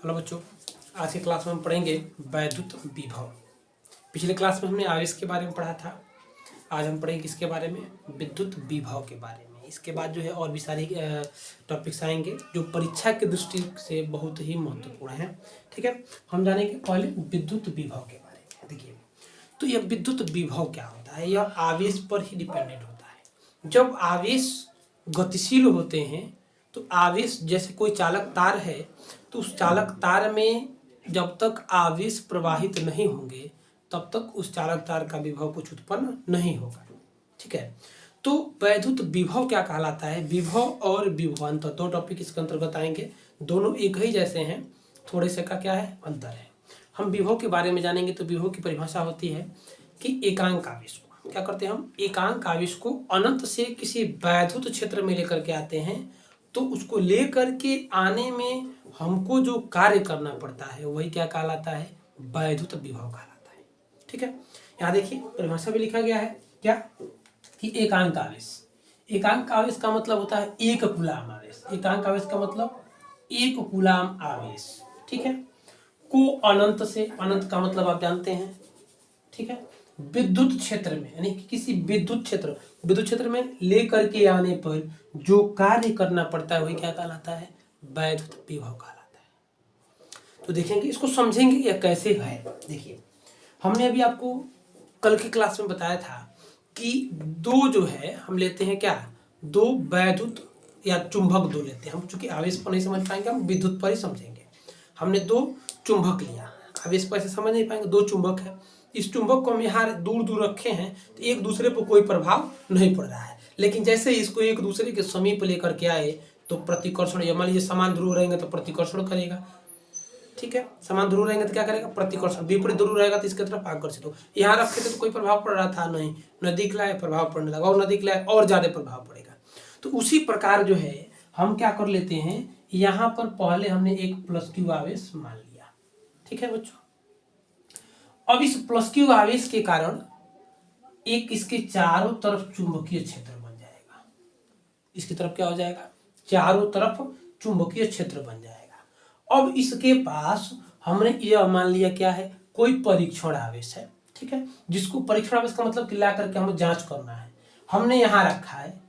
Hello बच्चों, आज की क्लास में हम पढ़ेंगे वैद्युत विभव। पिछले क्लास में हमने आवेश के बारे में पढ़ा था। आज हम पढ़ेंगे किसके बारे में? विद्युत विभव के बारे में। इसके बाद जो है और भी सारे टॉपिक्स आएंगे जो परीक्षा की दृष्टि से बहुत ही महत्वपूर्ण है। ठीक है, हम जानेंगे पहले विद्युत विभव के बारे में। देखिए, तो यह विद्युत विभव क्या होता है? यह आवेश पर ही डिपेंडेंट होता है। जब आवेश गतिशील होते हैं तो आवेश, जैसे कोई चालक तार है तो उस चालक तार में जब तक आवेश प्रवाहित नहीं होंगे तब तक उस चालक तार का विभव कुछ उत्पन्न नहीं होगा। ठीक है, तो वैद्युत विभव क्या कहलाता है? विभव और विभवांतर दो टॉपिक इसके अंतर्गत आएंगे। दोनों एक ही जैसे हैं, थोड़े से का क्या है, अंतर है। हम विभव के बारे में जानेंगे तो विभव की परिभाषा होती है कि एकांक आवेश को क्या करते हैं हम? एकांक आवेश को अनंत से किसी वैद्युत क्षेत्र में लेकर के आते हैं, तो उसको लेकर के आने में हमको जो कार्य करना पड़ता है वही क्या कहलाता है? वैद्युत विभव कहलाता है। ठीक है, यहाँ देखिए परिभाषा भी लिखा गया है क्या कि एकांक आवेश। एकांक आवेश का मतलब होता है एक कूलाम आवेश। एकांक आवेश का मतलब एक कूलाम आवेश। ठीक है, को अनंत से, अनंत का मतलब आप जानते हैं। ठीक है, विद्युत क्षेत्र में यानी कि किसी विद्युत क्षेत्र में लेकर के आने पर जो कार्य करना पड़ता है वही क्या कहलाता है? वैद्युत विभव कहलाता है। तो देखेंगे, इसको समझेंगे यह कैसे है। देखिए, हमने अभी आपको कल की क्लास में बताया था कि दो जो है हम लेते हैं क्या? दो वैद्युत या चुंबक दो लेते हैं हम। चूंकि आवेश पर नहीं समझ पाएंगे, हम विद्युत पर ही समझेंगे। हमने दो चुंबक लिया, आवेश पर ऐसे समझ नहीं पाएंगे। दो चुंबक है, इस चुंबक को हम यहाँ दूर दूर रखे हैं तो एक दूसरे पर कोई प्रभाव नहीं पड़ रहा है। लेकिन जैसे इसको एक दूसरे के समीप लेकर के आए तो प्रतिकर्षण, या मान लीजिए समान ध्रुव रहेंगे तो प्रतिकर्षण करेगा। ठीक है, समान ध्रुव रहेंगे तो क्या करेगा? प्रतिकर्षण। विपरीत ध्रुव रहेगा तो इसके तरफ आकर्षित हो। यहाँ रखे थे तो कोई प्रभाव पड़ रहा था नहीं, नजदीक लाए प्रभाव पड़ने लगा, और नजदीक लाए और ज्यादा प्रभाव पड़ेगा। तो उसी प्रकार जो है हम क्या कर लेते हैं, यहाँ पर पहले हमने एक प्लस क्यू आवेश मान लिया। ठीक है बच्चों, अब इस प्लस क्यू आवेश के कारण एक इसके चारों तरफ चुंबकीय क्षेत्र बन जाएगा। इसकी तरफ क्या हो जाएगा? चारों तरफ चुंबकीय क्षेत्र बन जाएगा। अब इसके पास हमने यह मान लिया क्या है? कोई परीक्षण आवेश है। ठीक है, जिसको परीक्षण आवेश का मतलब कि ला करके हमें जांच करना है, हमने यहाँ रखा है।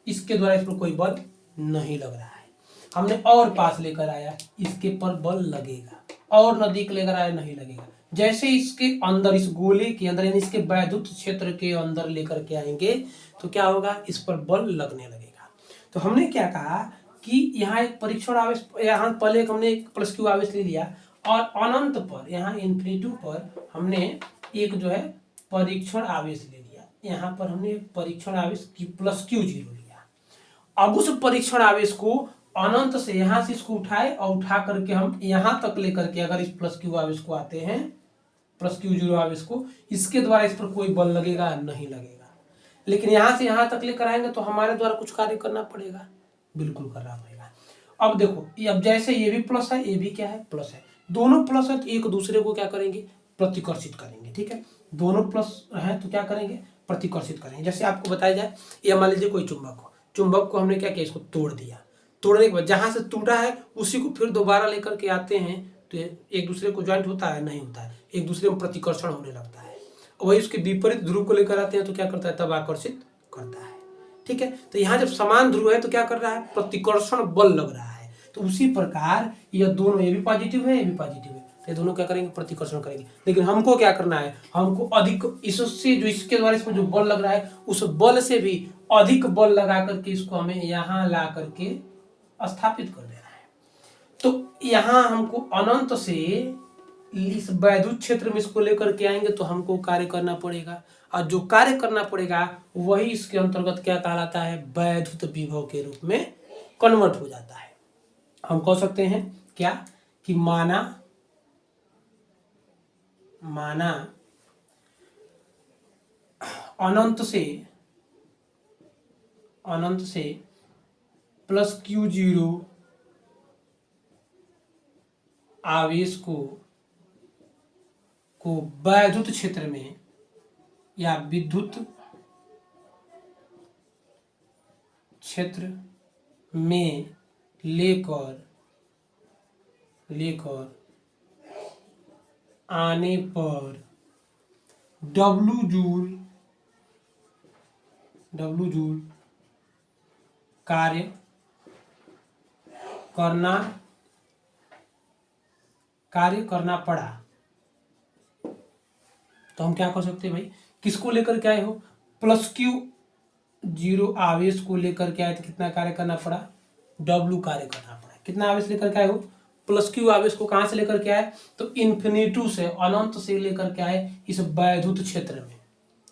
इसके द्वारा इस पर कोई बल नहीं लग रहा है। हमने और पास लेकर आया, इसके पर बल लगेगा, और नजदीक लेकर आया, नहीं लगेगा। जैसे इसके अंदर, इस गोले के अंदर यानी इसके वैद्युत क्षेत्र के अंदर लेकर के आएंगे तो क्या होगा? इस पर बल लगने लगेगा। तो हमने क्या कहा कि यहाँ एक परीक्षण आवेश, यहाँ पहले हमने एक प्लस क्यू आवेश ले लिया, और अनंत पर, यहाँ इन्फिनिटी पर हमने एक जो है परीक्षण आवेश ले लिया। यहाँ पर हमने परीक्षण आवेश की प्लस क्यू जीरो लिया। अब उस परीक्षण आवेश को अनंत से, यहां से इसको उठाए और उठा करके हम यहां तक लेकर के अगर इस प्लस क्यू आवेश को आते हैं, प्लस क्यू जीरो आवेश को, इसके द्वारा इस पर कोई बल लगेगा? नहीं लगेगा। लेकिन यहां से यहां तक लेकर आएंगे तो हमारे द्वारा कुछ कार्य करना पड़ेगा, बिल्कुल करना पड़ेगा। अब देखो, अब जैसे ये भी प्लस है, ये भी क्या है? प्लस है। दोनों प्लस है तो एक दूसरे को क्या करेंगे? प्रतिकर्षित करेंगे। ठीक है, दोनों प्लस है तो क्या करेंगे? प्रतिकर्षित करेंगे। जैसे आपको बताया जाए, ये मान लीजिए कोई चुंबक हो, चुंबक को हमने क्या किया? इसको तोड़ दिया। तोड़ने के बाद जहां से टूटा है उसी को फिर दोबारा लेकर के आते हैं तो एक दूसरे को ज्वाइंट होता है? नहीं होता है, एक दूसरे में प्रतिकर्षण होने लगता है। वही उसके विपरीत ध्रुव को लेकर आते हैं तो क्या करता है? तब आकर्षित करता है। ठीक है, तो यहाँ जब समान ध्रुव है तो क्या कर रहा है? प्रतिकर्षण बल लग रहा है। तो उसी प्रकार यह दोनों, ये भी पॉजिटिव है, ये भी पॉजिटिव है, तो ये दोनों क्या करेंगे? प्रतिकर्षण करेंगे। लेकिन हमको क्या करना है? हमको अधिक, इससे जो इसके द्वारा इसमें जो बल लग रहा है उस बल से भी अधिक बल लगा करके इसको हमें यहाँ ला करके स्थापित कर देना है। तो यहाँ हमको अनंत से इस वैद्युत क्षेत्र में इसको लेकर के आएंगे तो हमको कार्य करना पड़ेगा, और जो कार्य करना पड़ेगा वही इसके अंतर्गत क्या कहलाता है? वैद्युत विभव के रूप में कन्वर्ट हो जाता है। हम कह सकते हैं क्या कि माना अनंत से प्लस क्यू जीरो आवेश को वैद्युत क्षेत्र में या विद्युत क्षेत्र में लेकर लेकर आने पर डब्लू जूल कार्य करना पड़ा। तो हम क्या कर सकते हैं भाई, किसको लेकर के आए हो, प्लस क्यू जीरो आवेश को लेकर के आए तो कितना कार्य करना पड़ा, डब्लू कार्य करना पड़ा। कितना आवेश लेकर के आए हो, प्लस क्यू आवेश को कहां से लेकर के आए, तो इन्फिनिटी से, अनंत से लेकर के आए इस वैद्युत क्षेत्र में।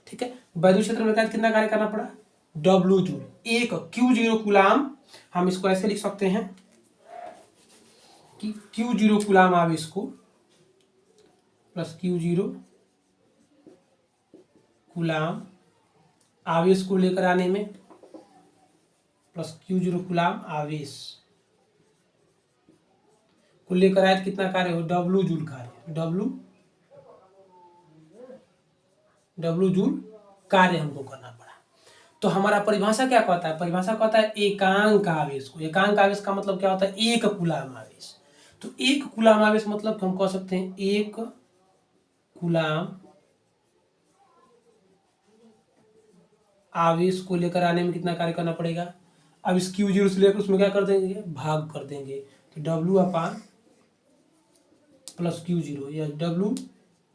ठीक है, वैद्युत क्षेत्र में कितना कार्य करना पड़ा, डब्लू जूल। एक क्यू जीरो कूलाम, हम इसको ऐसे लिख सकते हैं कि क्यू जीरो कूलाम आवेश को प्लस क्यू जीरो कूलाम आवेश को लेकर आने में, प्लस क्यू जीरो कूलाम आवेश को लेकर आए तो कितना कार्य हो, डब्लू जूल कार्य, डब्लू जूल कार्य हमको करना पड़ा। तो हमारा परिभाषा क्या कहता है, परिभाषा कहता है एकांक आवेश को। एकांक आवेश का मतलब क्या होता है, एक कूलाम आवेश। तो एक कूलाम आवेश मतलब हम कह सकते हैं एक कूलाम आवेश को लेकर आने में कितना कार्य करना पड़ेगा। अब इस क्यू जीरो से लेकर उसमें क्या कर देंगे, भाग कर देंगे। तो डब्लू अपान प्लस क्यू जीरो, या डब्लू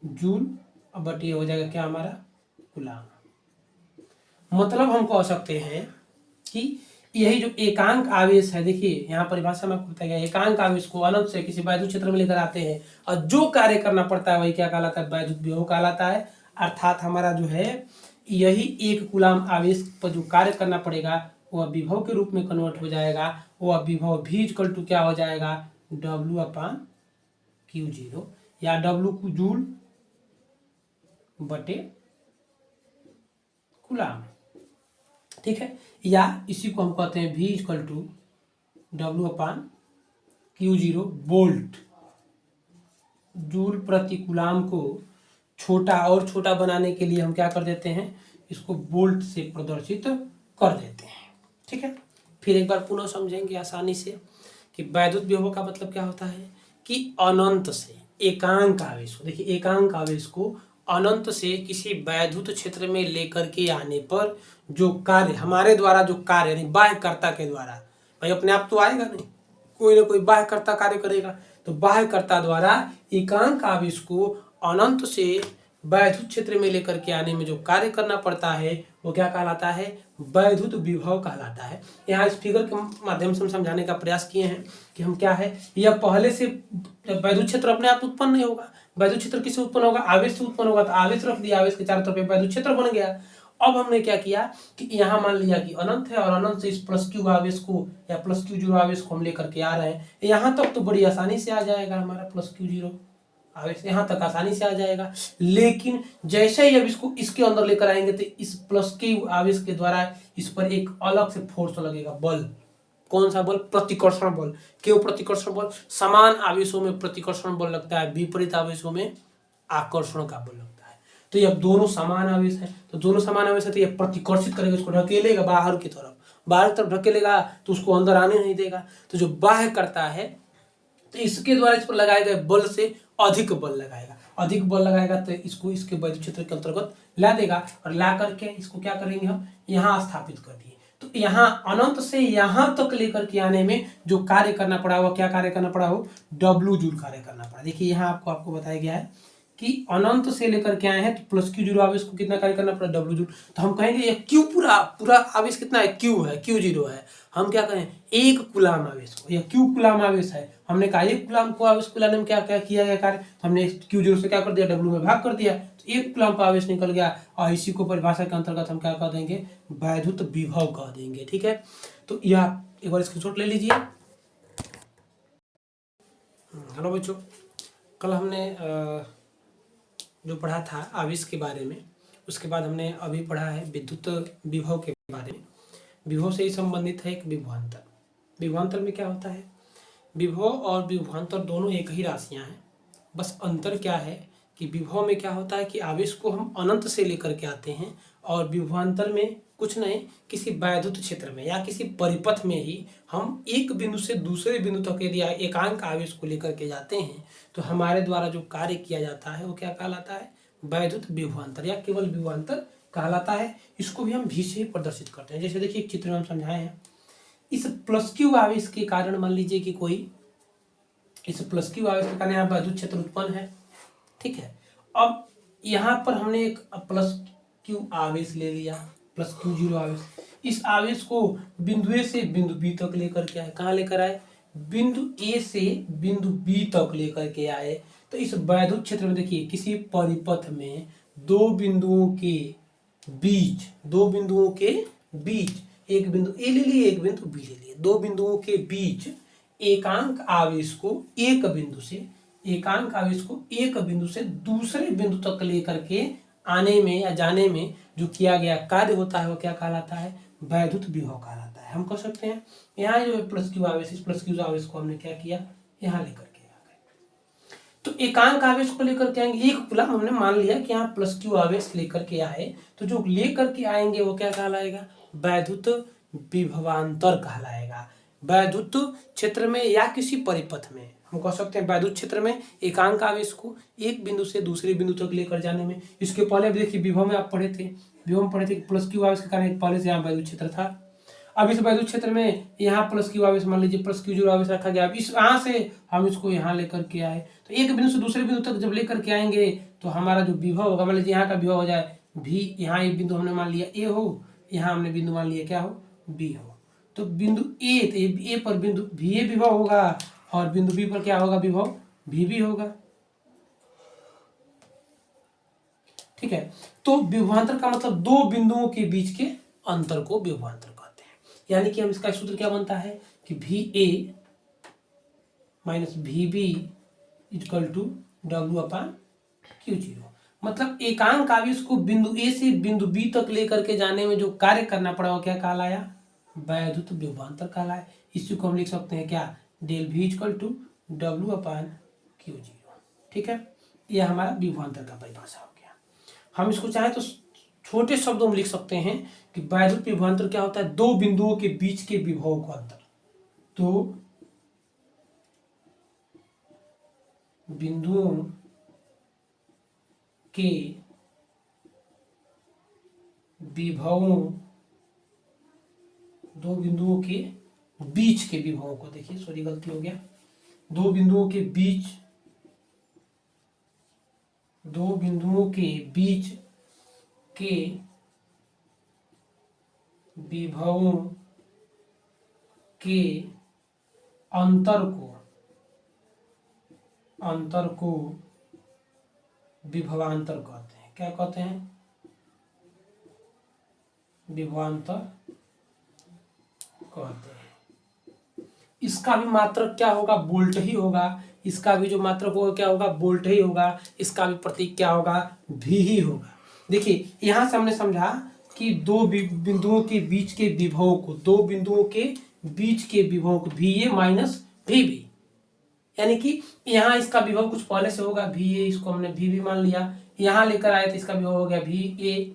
जूल, अब बट ये हो जाएगा क्या हमारा, कूलाम। मतलब हम कह सकते हैं कि यही जो एकांक आवेश है, देखिए यहाँ परिभाषा में आपको बताया गया, एकांक आवेश को अनंत से किसी वैद्युत क्षेत्र में लेकर आते हैं और जो कार्य करना पड़ता है वही क्या कहलाता है, वैद्युत विभव कहलाता है। अर्थात हमारा जो है यही एक कूलाम आवेश पर जो कार्य करना पड़ेगा वह विभव के रूप में कन्वर्ट हो जाएगा। वह विभव भी इक्वल टू क्या हो जाएगा, डब्लू अपान क्यू जीरो, या डब्लू को जूल बटे कूलाम। ठीक है, या इसी को हम कहते हैं भी equal to W upon Q zero volt. Joule प्रति कूलाम को छोटा और छोटा बनाने के लिए हम क्या कर देते हैं, इसको वोल्ट से प्रदर्शित कर देते हैं। ठीक है, फिर एक बार पुनः समझेंगे आसानी से कि वैद्युत विभव का मतलब क्या होता है कि अनंत से एकांक आवेश को, देखिए एकांक आवेश को अनंत से किसी वैद्युत क्षेत्र में लेकर के आने पर जो कार्य हमारे द्वारा, जो कार्य यानी बाह्यकर्ता के द्वारा, भाई अपने आप तो आएगा नहीं, कोई ना कोई बाह्यकर्ता कार्य करेगा। तो बाह्यकर्ता द्वारा एकांक आवेश को अनंत से वैद्युत क्षेत्र में लेकर के आने में जो कार्य करना पड़ता है वो क्या कहलाता है, वैद्युत विभव कहलाता है। यहाँ इस फिगर के माध्यम से हम समझाने का प्रयास किए हैं कि हम क्या है, यह पहले से वैद्युत क्षेत्र अपने आप उत्पन्न नहीं होगा। वैद्युत क्षेत्र किससे उत्पन्न होगा, आवेश से उत्पन्न होगा। तो आवेश रख दिया, आवेश के चारों तरफ वैद्युत क्षेत्र बन गया। अब हमने क्या किया कि यहाँ मान लिया कि अनंत है और अनंत से इस प्लस क्यू आवेश को या प्लस क्यू जीरो आवेश को हम लेकर के आ रहे हैं। यहाँ तक तो बड़ी आसानी से आ जाएगा हमारा प्लस क्यू जीरो आवेश, यहाँ तक आसानी से आ जाएगा। लेकिन जैसे ही अब इसको इसके अंदर लेकर आएंगे तो इस प्लस क्यू आवेश के द्वारा इस पर एक अलग से फोर्स लगेगा, बल। कौन सा बल, प्रतिकर्षण बल। क्यों प्रतिकर्षण बल, समान आवेशों में प्रतिकर्षण बल लगता है, विपरीत आवेशों में आकर्षण का बल लगता है। तो ये दोनों समान आवेश है, तो दोनों समान आवेश है तो ये प्रतिकर्षित करेगा, इसको ढकेलेगा बाहर की तरफ, बाहर की तरफ ढकेलेगा तो उसको अंदर आने नहीं देगा। तो जो बाह्य करता है तो इसके द्वारा इस पर लगाए गए बल से अधिक बल लगाएगा, अधिक बल लगाएगा तो इसको इसके वैद्युत क्षेत्र के अंतर्गत ला देगा और ला करके इसको क्या करेंगे हम यहाँ स्थापित कर दिए। तो यहाँ अनंत से यहाँ तक लेकर के आने में जो कार्य करना पड़ा वो क्या कार्य करना पड़ा हो, डब्लू जूल कार्य करना पड़ा। देखिए यहाँ आपको बताया गया है कि अनंत से लेकर के आए हैं तो प्लस क्यू जीरो आवेश को कितना कार्य करना पड़ा, डब्लू जूल। तो हम कहेंगे ये क्यू पूरा आवेश कितना है, क्यू है, क्यू जीरो है। हम क्या करें, एक कूलाम आवेश को, यह क्यू कूलाम आवेश है, हमने कहा एक कूलाम को आवेश को लाने में क्या क्या किया गया कार्य, हमने क्यू जीरो से क्या कर दिया, डब्लू में भाग कर दिया, तो एक कूलाम का आवेश निकल गया। और इसी को परिभाषा के अंतर्गत हम क्या कह देंगे, वैद्युत विभव कह देंगे। ठीक है, तो यह एक बार स्क्रीनशॉट ले लीजिए। हेलो बच्चों, कल हमने जो पढ़ा था आवेश के बारे में, उसके बाद हमने अभी पढ़ा है विद्युत विभव के बारे में। विभव से ही संबंधित है एक विभवांतर। विभवांतर में क्या होता है, विभव और विभवांतर दोनों एक ही राशियां हैं, बस अंतर क्या है कि विभव में क्या होता है कि आवेश को हम अनंत से लेकर के आते हैं और विभवांतर में कुछ नहीं, किसी वैद्युत क्षेत्र में या किसी परिपथ में ही हम एक बिंदु से दूसरे बिंदु तक यदि एकांक आवेश को लेकर के जाते हैं तो हमारे द्वारा जो कार्य किया जाता है वो क्या कहलाता है, वैद्युत विभवांतर या केवल विभवांतर कहलाता है। इसको भी हम भी से ही प्रदर्शित करते हैं। जैसे देखिए एक चित्र में हम समझाए हैं, इस प्लस क्यू आवेश के कारण मान लीजिए कि कोई इस प्लस क्यू आवेश के कारण यहाँ वैद्युत क्षेत्र उत्पन्न है, ठीक है। अब यहाँ पर हमने एक प्लस क्यू आवेश ले लिया, प्लस क्यू जीरो आवेश। इस आवेश को बिंदु ए से बिंदु बी तक लेकर के आए। कहाँ लेकर आए, बिंदु ए से बिंदु बी तक लेकर के आए। तो इस वैद्युत क्षेत्र में देखिए किसी परिपथ में दो बिंदुओं के बीच एक बिंदु ए ले लिए, एक बिंदु बी ले लिए, दो बिंदुओं के बीच एकांक आवेश को एक बिंदु से दूसरे बिंदु तक लेकर के आने में या जाने में जो किया गया कार्य होता है वो क्या कहलाता है, वैद्युत विभव कहलाता है। हम कह सकते हैं यहाँ जो है प्लस क्यू आवेश, इस प्लस क्यू आवेश को हमने क्या किया, यहाँ लेकर के आ गए। तो एकांक आवेश को लेकर के आएंगे, एक कूलम हमने मान लिया कि यहाँ प्लस क्यू आवेश लेकर के आए, तो जो लेकर के आएंगे वो क्या कहलाएगा, वैद्युत विभवांतर कहलाएगा। वैद्युत क्षेत्र में या किसी परिपथ में हम कह सकते हैं वैद्युत क्षेत्र में एकांक आवेश को एक बिंदु से दूसरे बिंदु तक लेकर जाने में। इसके पहले भी देखिए विभव में आप पढ़े थे प्लस क्यू आवेश के कारण पहले से यहाँ वैद्युत क्षेत्र था। अब इस वैद्युत क्षेत्र में यहाँ प्लस क्यू आवेश मान लीजिए प्लस क्यू जीरो आवेश रखा गया। अब इस यहाँ से हम इसको यहाँ लेकर के आए, तो एक बिंदु से दूसरे बिंदु तक जब लेकर के आएंगे तो हमारा जो विभव होगा, मान लीजिए यहाँ का विभव हो जाए भी, यहाँ एक बिंदु हमने मान लिया ए हो, यहाँ हमने बिंदु मान लिया क्या हो, बी हो। तो बिंदु ए, तो ए पर बिंदु भी ए विभव होगा और बिंदु बी पर क्या होगा, विभव भी होगा, ठीक है। तो विभवांतर का मतलब दो बिंदुओं के बीच के अंतर को विभवांतर कहते हैं। यानी कि हम इसका सूत्र क्या बनता है कि V A minus V B equal to W upon Q zero. मतलब एकांक आवेश को बिंदु ए से बिंदु बी तक लेकर के जाने में जो कार्य करना पड़ा वो क्या कहलाया, वैद्युत विभवांतर कहलाया। इसी को हम लिख सकते हैं क्या, del V equal to W upon Q zero, ठीक है। यह हमारा विभवांतर का परिभाषा हो गया। हम इसको चाहे तो छोटे शब्दों में लिख सकते हैं कि वैद्युत विभवांतर क्या होता है, दो बिंदुओं के बीच के विभव का अंतर। तो बिंदुओं के विभवों, दो बिंदुओं के बीच के विभवों को, देखिए सॉरी गलती हो गया, दो बिंदुओं के बीच के विभवों के अंतर को विभवांतर कहते हैं। क्या कहते हैं, विभवांतर कहते हैं। इसका भी मात्रक क्या होगा, वोल्ट ही होगा। इसका भी जो मात्रक होगा क्या होगा, वोल्ट ही होगा। इसका भी प्रतीक क्या होगा, भी ही होगा। देखिए यहाँ से हमने समझा कि दो बिंदुओं के बीच के विभव को, भी ए माइनस भी बी, यानी कि यहाँ इसका विभव कुछ पहले से होगा भी ए, इसको हमने भी मान लिया, यहाँ लेकर आए तो इसका विभव हो गया भी ए।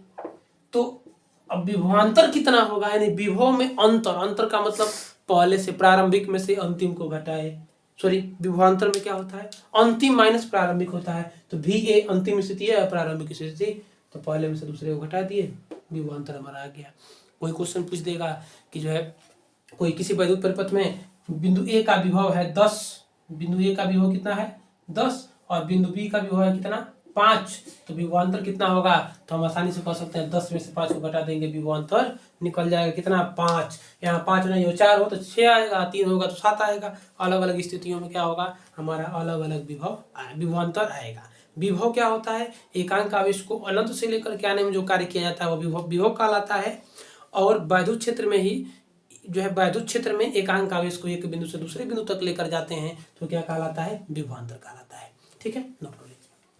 तो अब विभवांतर कितना होगा, यानी विभव में अंतर का मतलब पहले से प्रारंभिक में से अंतिम को घटाए। सॉरी, विभवांतर में क्या होता है, अंतिम माइनस प्रारंभिक होता है। तो भी ए अंतिम स्थिति है, प्रारंभिक स्थिति, तो पहले में से दूसरे को घटा दिए, विभवांतर हमारा आ गया। कोई क्वेश्चन पूछ देगा कि जो है कोई किसी वैद्युत परिपथ में बिंदु ए का विभव है 10, बिंदु ए का विभव कितना है 10 और बिंदु बी का विभव है कितना 5, तो विभवांतर कितना होगा, तो हम आसानी से कह सकते हैं 10 में से 5 को घटा देंगे, विभवांतर निकल जाएगा कितना 5। यहाँ 5 नहीं हो 4 हो तो 6 आएगा, 3 होगा तो 7 आएगा। अलग अलग स्थितियों में क्या होगा, हमारा अलग अलग विभवांतर आएगा। विभव क्या होता है, एकांक आवेश को अनंत से लेकर के आने में जो कार्य किया जाता है वो विभव कहलाता है। और वैद्युत क्षेत्र में ही जो है, वैद्युत क्षेत्र में एकांक आवेश को एक बिंदु से दूसरे बिंदु तक लेकर जाते हैं तो क्या कहलाता है, विभवांतर कहलाता है। ठीक है, नो प्रॉब्लम।